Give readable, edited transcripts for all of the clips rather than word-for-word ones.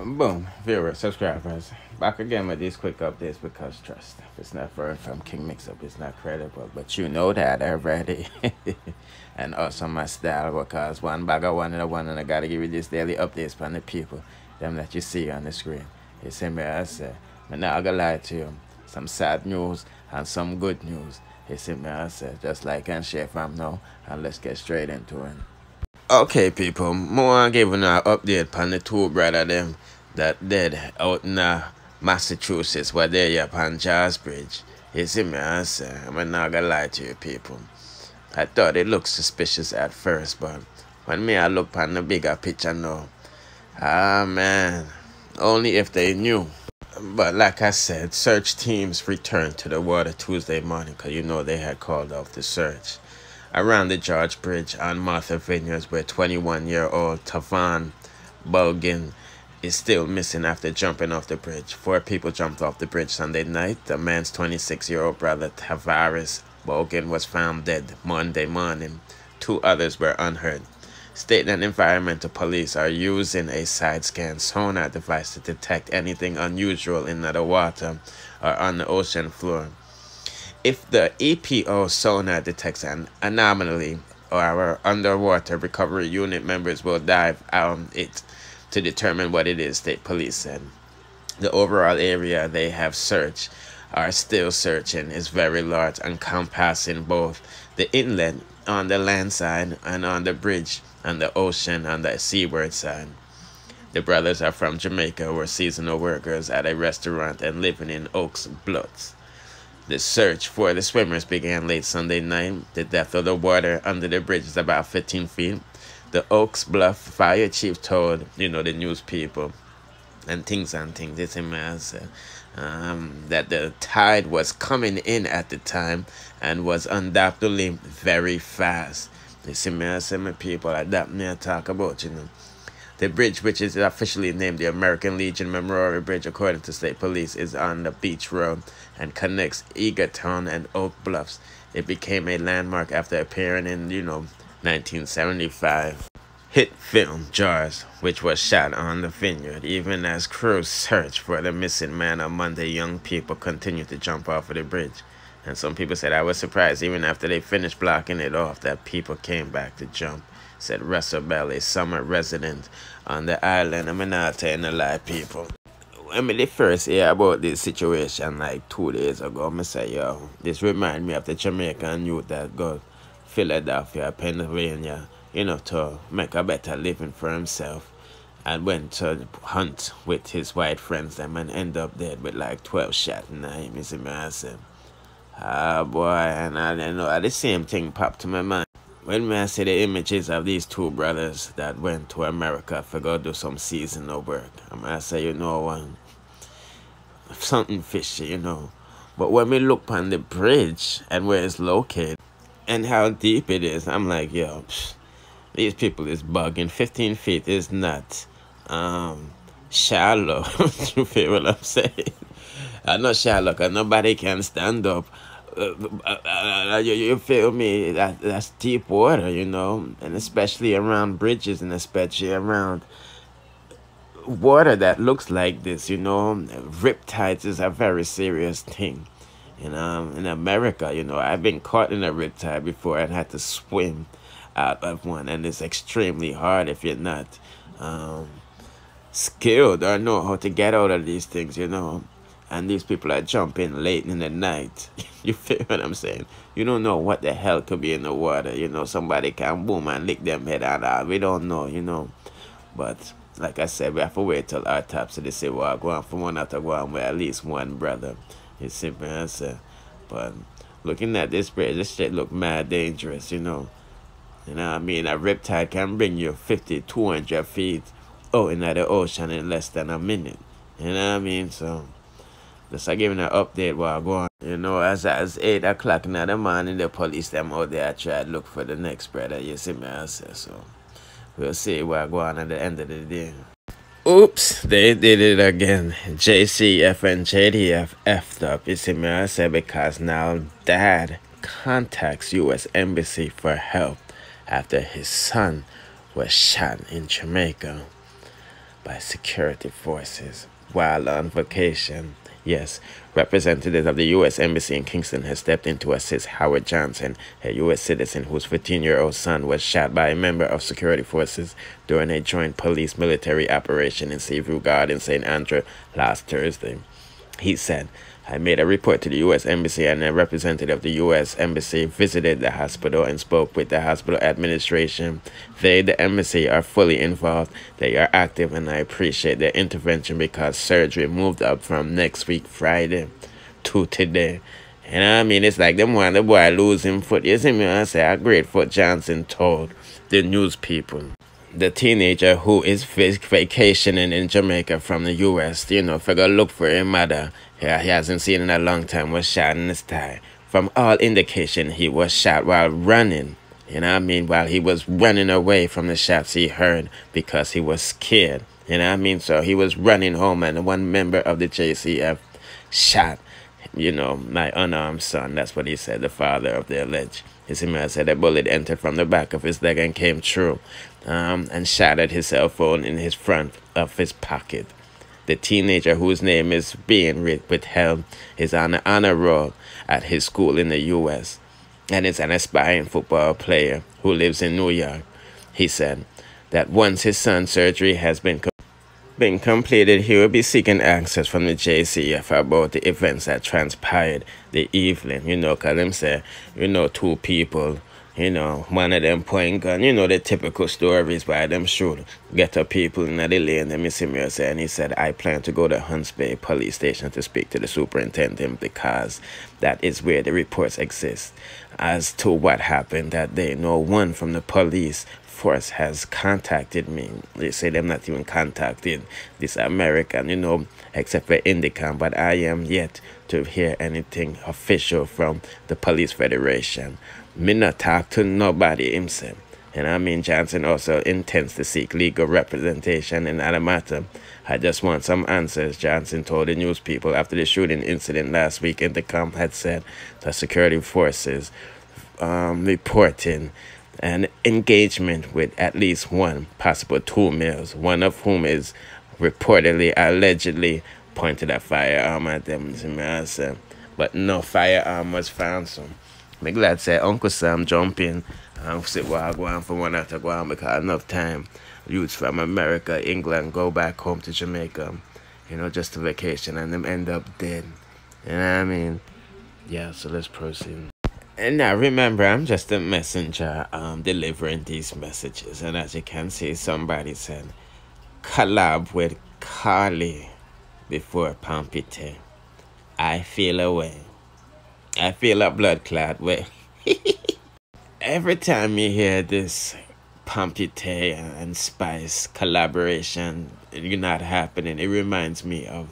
Boom, viewers, subscribers, back again with these quick updates because trust, if it's not from Kingmixup, it's not credible. But you know that already. And also my style because one bag of one and a one, and I gotta give you this daily updates from the people, them that you see on the screen. You see me, I say, I'm not gonna lie to you. Some sad news and some good news. You see me, I say, just like and share from now, and let's get straight into it. Okay, people, more giving an update on the two brother them that dead out in Massachusetts where they up on Jazz Bridge. You see me, I say, I'm not gonna lie to you people. I thought it looked suspicious at first, but when me I look on the bigger picture now, man, only if they knew. But like I said, search teams returned to the water Tuesday morning because you know they had called off the search around the George Bridge on Martha Vineyards, where 21-year-old Tavan Bulgin is still missing after jumping off the bridge. 4 people jumped off the bridge Sunday night. The man's 26-year-old brother Tavares Bulgin was found dead Monday morning. 2 others were unhurt. State and environmental police are using a side scan sonar device to detect anything unusual in the water or on the ocean floor. If the EPO sonar detects an anomaly, our underwater recovery unit members will dive on it to determine what it is, state police said. The overall area they have searched, are still searching, is very large, encompassing both the inlet on the land side and on the bridge on the ocean on the seaward side. The brothers are from Jamaica, were seasonal workers at a restaurant and living in Oaks Bluffs. The search for the swimmers began late Sunday night. The depth of the water under the bridge is about 15 feet. The Oaks Bluff fire chief told, the news people and things, it's a mess, that the tide was coming in at the time and was undoubtedly very fast. You see me, I say my people, that me I talk about, The bridge, which is officially named the American Legion Memorial Bridge, according to state police, is on the beach road and connects Egerton and Oak Bluffs. It became a landmark after appearing in, 1975 hit film Jaws, which was shot on the vineyard. Even as crews searched for the missing man on Monday, young people continued to jump off of the bridge. And some people said, I was surprised even after they finished blocking it off that people came back to jump, said Russell Bell, a summer resident on the island. I'm not telling a lie, people. When me first hear about this situation like 2 days ago, I say, yo, this remind me of the Jamaican youth that go Philadelphia, Pennsylvania, to make a better living for himself, and went to hunt with his white friends them and end up dead with like 12 shots in him. You see me, I say, boy, and I know the same thing popped to my mind when I see the images of these 2 brothers that went to America for go do some seasonal work. I say, something fishy, But when we look on the bridge and where it's located and how deep it is, I'm like, yo, these people is bugging. 15 feet is not shallow. You feel what I'm saying? I'm not shallow because nobody can stand up. You feel me? That's deep water, and especially around bridges and especially around water that looks like this, Riptides is a very serious thing. In America, I've been caught in a riptide before and had to swim out of one, and it's extremely hard if you're not skilled or know how to get out of these things, And these people are jumping late in the night. You feel what I'm saying? You don't know what the hell could be in the water. Somebody can boom and lick them head out. We don't know, But like I said, we have to wait till autopsy to say, well, go on from one out to go on with at least one brother. It's simple answer. But looking at this bridge, this shit look mad dangerous, You know what I mean? A riptide can bring you 50, 200 feet out into the ocean in less than a minute. You know what I mean? So just giving an update while I go on. As 8 o'clock in the morning, the police them out there try to look for the next brother. You see me, I say so. We'll see where I go on at the end of the day. Oops, they did it again. JCF and JDF effed up. You see me, I say, because now dad contacts U.S. Embassy for help after his son was shot in Jamaica. by security forces while on vacation. Yes, representatives of the U.S. Embassy in Kingston has stepped in to assist Howard Johnson, a U.S. citizen whose 15-year-old son was shot by a member of security forces during a joint police-military operation in Seaview Garden, St. Andrew, last Thursday. He said, I made a report to the U.S. Embassy, and a representative of the U.S. Embassy visited the hospital and spoke with the hospital administration. They, the embassy, are fully involved. They are active, and I appreciate their intervention because surgery moved up from next week, Friday, to today. And I mean, it's like them want the boy losing foot. You see me? I say, a great foot Johnson told the news people. The teenager who is vacationing in Jamaica from the U.S., figure look for him mother. Yeah, he hasn't seen in a long time, was shot in his thigh. From all indication, he was shot while running. While he was running away from the shots he heard because he was scared. So he was running home, and one member of the JCF shot, my unarmed son. That's what he said, the father of the alleged. His email said a bullet entered from the back of his leg and came through and shattered his cell phone in his front of his pocket. The teenager, whose name is being withheld, is on an honor roll at his school in the U.S. and is an aspiring football player who lives in New York. He said that once his son's surgery has been completed, he will be seeking answers from the JCF about the events that transpired the evening. Because them say, two people, one of them point gun, the typical stories by them shoot, get up people in the lane, and Missy Mir said, and he said, I plan to go to Hunts Bay police station to speak to the superintendent because that is where the reports exist as to what happened that day. No one from the police force has contacted me. They say they're not even contacted this American, except for Indicom, but I am yet to hear anything official from the Police Federation. Me not talk to nobody himself. Johnson also intends to seek legal representation in that matter. I just want some answers, Johnson told the news people after the shooting incident last week. Intercom had said the security forces reporting an engagement with at least one, possible two males, one of whom is reportedly, allegedly pointed a firearm at them. But no firearm was found, so I'm glad say Uncle Sam jump in and say well, go on for one after go on because enough time youths from America, England go back home to Jamaica, just to vacation, and them end up dead. Yeah, so let's proceed. And now remember, I'm just a messenger delivering these messages. And as you can see, somebody said, collab with Karlie before Pamputtae. I feel a way. I feel a blood clot way. Every time you hear this Pamputtae and Spice collaboration, it's not happening. It reminds me of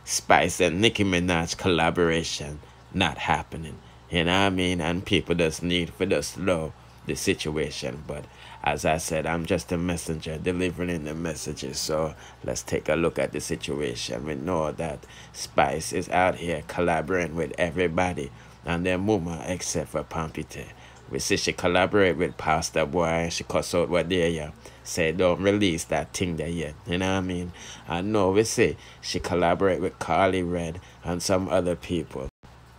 Spice and Nicki Minaj collaboration not happening. And people just need for the slow the situation. But as I said, I'm just a messenger delivering the messages. So let's take a look at the situation. We know that Spice is out here collaborating with everybody and their mama except for Pamputtae. We see she collaborate with Pastor Boy and she cuss out what they yeah. Say don't release that thing there yet. I know we see she collaborate with Karlie Red and some other people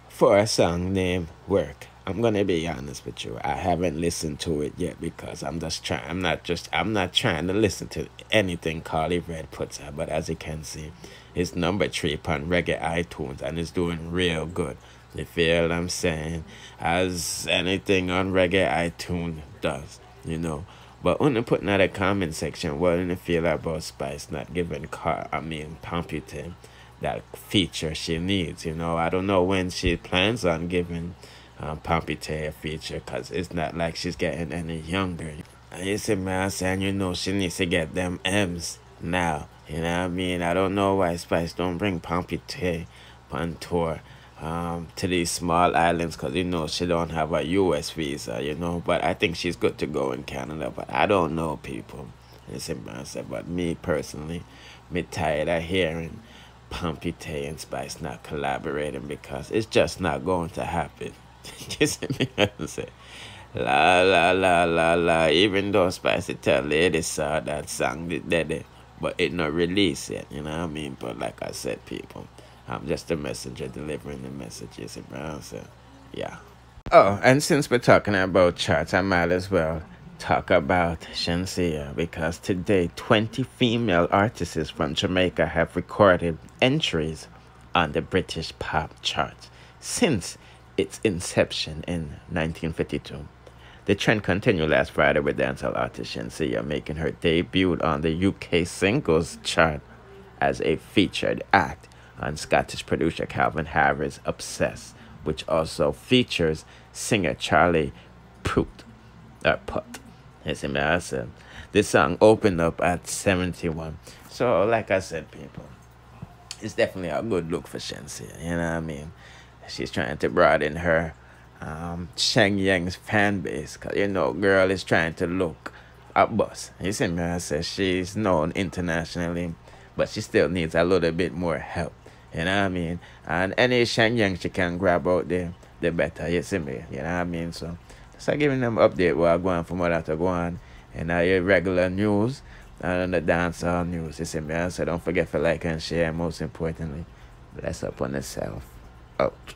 for a song named Work. I'm gonna be honest with you. I haven't listened to it yet because I'm not trying to listen to anything Karlie Red puts out. But as you can see, it's number 3 on Reggae iTunes and it's doing real good. You feel what I'm saying? As anything on Reggae iTunes does, But when you put in the comment section, what do you feel about Spice not giving Pamputtae that feature she needs? I don't know when she plans on giving Pamputtae a feature because it's not like she's getting any younger. And you see me saying, she needs to get them M's now. I don't know why Spice don't bring Pamputtae on tour to these small islands because, she don't have a U.S. visa, But I think she's good to go in Canada. But I don't know, people. You see me but me personally, me tired of hearing Pamputtae and Spice not collaborating because it's just not going to happen. You see me say, la la la la la. Even though Spice tell ladies saw that song, but it not released yet, you know what I mean? But like I said, people, I'm just a messenger delivering the messages, bro. So, yeah. Oh, and since we're talking about charts, I might as well talk about Shenseea because today 20 female artists from Jamaica have recorded entries on the British pop chart since its inception in 1952. The trend continued last Friday with dancehall artist Shenseea making her debut on the UK singles chart as a featured act on Scottish producer Calvin Harris' Obsessed, which also features singer Charlie Putt. Yes, I said. This song opened up at 71. So, like I said, people, it's definitely a good look for Shenseea, you know what I mean? She's trying to broaden her Sheng Yang's fan base, because, you know, girl is trying to look a boss. You see me, I said she's known internationally, but she still needs a little bit more help, you know what I mean? And any Sheng Yang she can grab out there, the better, you see me, you know what I mean? So, just giving them update while going from what I have to go on, and your regular news, and the dancehall news, you see me, I said don't forget to like and share, most importantly, bless up on yourself. Out.